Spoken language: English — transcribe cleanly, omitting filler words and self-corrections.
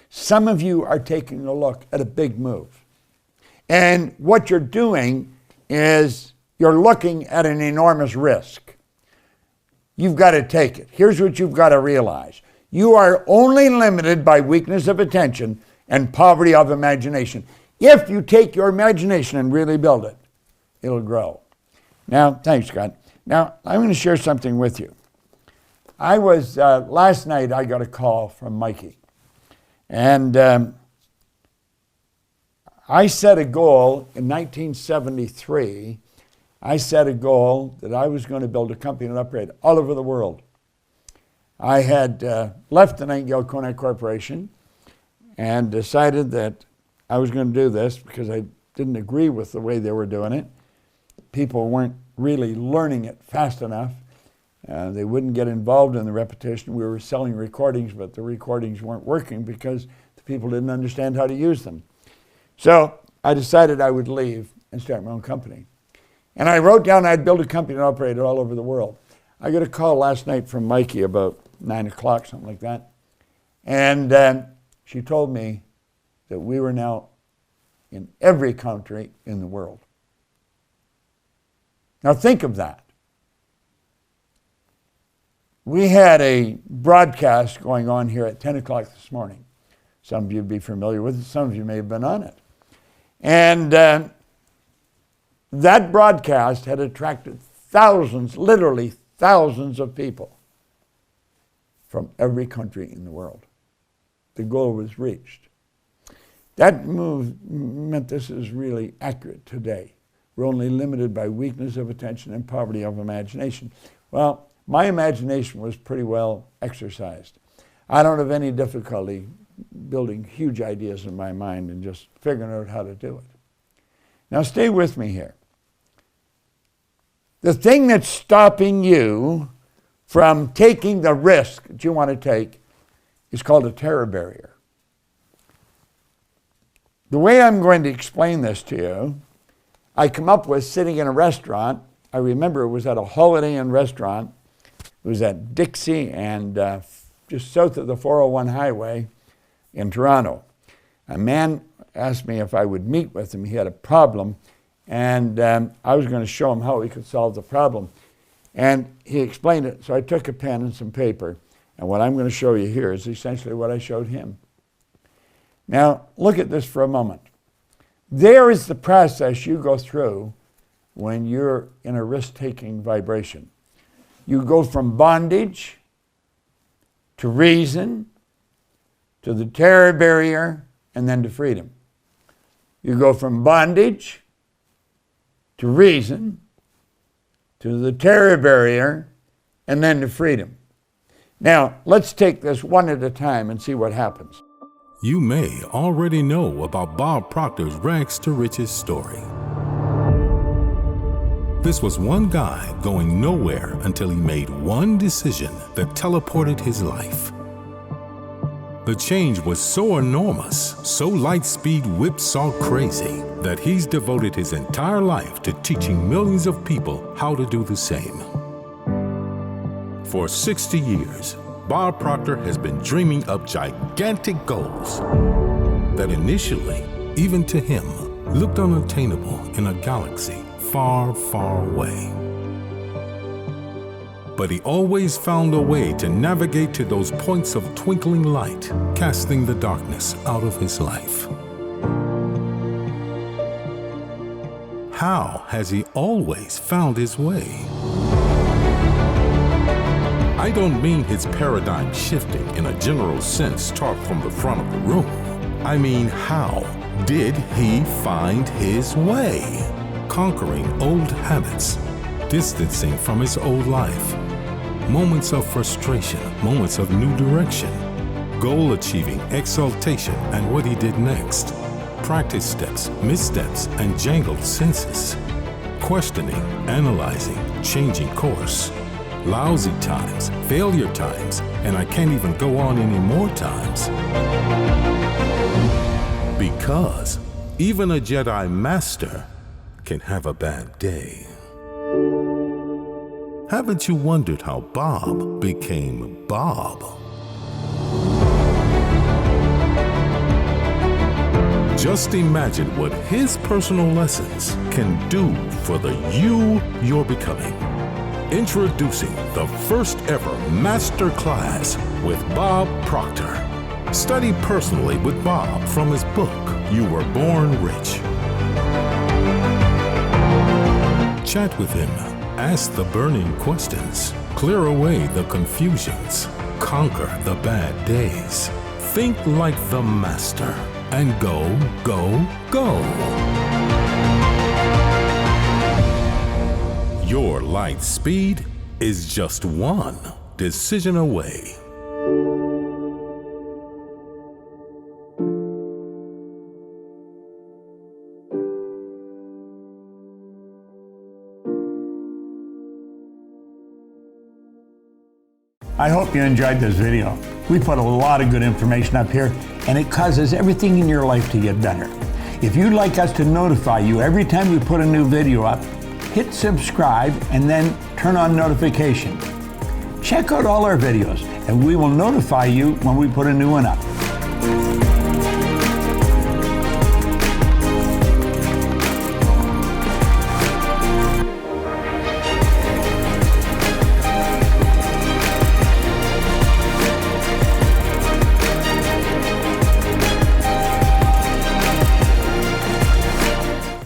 Some of you are taking a look at a big move. And what you're doing is you're looking at an enormous risk. You've got to take it. Here's what you've got to realize. You are only limited by weakness of attention and poverty of imagination. If you take your imagination and really build it, it'll grow. Now, thanks, Scott. Now, I'm going to share something with you. I was, last night I got a call from Mikey. And I set a goal in 1973. I set a goal that I was going to build a company and operate all over the world. I had left the Nightingale Konak Corporation and decided that I was going to do this because I didn't agree with the way they were doing it. People weren't really learning it fast enough. They wouldn't get involved in the repetition. We were selling recordings, but the recordings weren't working because the people didn't understand how to use them. So I decided I would leave and start my own company. And I wrote down I'd build a company and operate it all over the world. I got a call last night from Mikey about 9 o'clock, something like that. And she told me that we were now in every country in the world. Now think of that. We had a broadcast going on here at 10 o'clock this morning. Some of you would be familiar with it. Some of you may have been on it. And that broadcast had attracted thousands, literally thousands of people from every country in the world. The goal was reached. That move meant this is really accurate today. We're only limited by weakness of attention and poverty of imagination. Well, my imagination was pretty well exercised. I don't have any difficulty building huge ideas in my mind and just figuring out how to do it. Now stay with me here. The thing that's stopping you from taking the risk that you want to take is called a terror barrier. The way I'm going to explain this to you, I come up with sitting in a restaurant. I remember it was at a Holiday Inn restaurant. It was at Dixie and just south of the 401 highway in Toronto. A man asked me if I would meet with him. He had a problem, and I was going to show him how he could solve the problem. And he explained it, so I took a pen and some paper, and what I'm going to show you here is essentially what I showed him. Now, look at this for a moment. There is the process you go through when you're in a risk-taking vibration. You go from bondage to reason, to the terror barrier, and then to freedom. You go from bondage to reason, to the terror barrier, and then to freedom. Now, let's take this one at a time and see what happens. You may already know about Bob Proctor's rags to riches story. This was one guy going nowhere until he made one decision that teleported his life. The change was so enormous, so Lightspeed whipsaw crazy, that he's devoted his entire life to teaching millions of people how to do the same. For 60 years, Bob Proctor has been dreaming up gigantic goals that initially, even to him, looked unattainable in a galaxy far, far away. But he always found a way to navigate to those points of twinkling light, casting the darkness out of his life. How has he always found his way? I don't mean his paradigm shifting in a general sense taught from the front of the room. I mean, how did he find his way? Conquering old habits, distancing from his old life, moments of frustration, moments of new direction, goal achieving, exaltation, and what he did next, practice steps, missteps, and jangled senses, questioning, analyzing, changing course, lousy times, failure times, and I can't even go on any more times. Because even a Jedi Master can have a bad day. Haven't you wondered how Bob became Bob? Just imagine what his personal lessons can do for the you you're becoming. Introducing the first ever Masterclass with Bob Proctor. Study personally with Bob from his book, You Were Born Rich. Chat with him. Ask the burning questions. Clear away the confusions. Conquer the bad days. Think like the master. And go, go, go. Your light speed is just one decision away. I hope you enjoyed this video. We put a lot of good information up here, and it causes everything in your life to get better. If you'd like us to notify you every time we put a new video up, hit subscribe and then turn on notification. Check out all our videos, and we will notify you when we put a new one up.